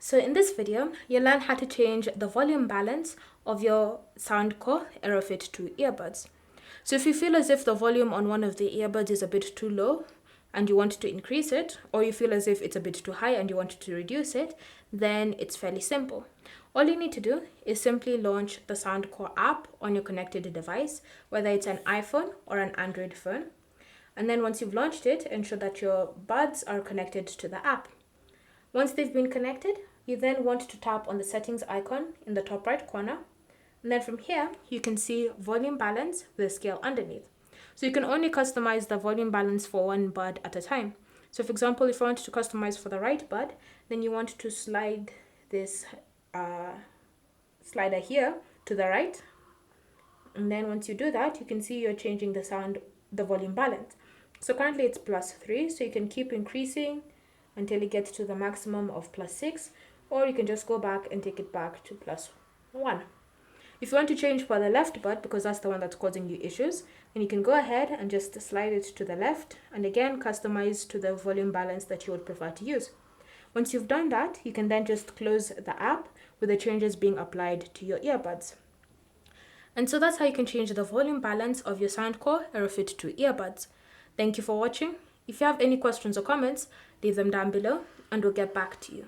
So in this video, you'll learn how to change the volume balance of your Soundcore Aerofit 2 earbuds. So if you feel as if the volume on one of the earbuds is a bit too low and you want to increase it, or you feel as if it's a bit too high and you want to reduce it, then it's fairly simple. All you need to do is simply launch the Soundcore app on your connected device, whether it's an iPhone or an Android phone. And then once you've launched it, ensure that your buds are connected to the app. Once they've been connected, you then want to tap on the settings icon in the top right corner. And then from here, you can see volume balance with a scale underneath. So you can only customize the volume balance for one bud at a time. So for example, if you want to customize for the right bud, then you want to slide this slider here to the right. And then once you do that, you can see you're changing the volume balance. So currently it's +3, so you can keep increasing until you get to the maximum of +6, or you can just go back and take it back to +1. If you want to change for the left bud, because that's the one that's causing you issues, then you can go ahead and just slide it to the left and again customize to the volume balance that you would prefer to use. Once you've done that, you can then just close the app with the changes being applied to your earbuds. And so that's how you can change the volume balance of your Soundcore Aerofit 2 earbuds. Thank you for watching. If you have any questions or comments, leave them down below and we'll get back to you.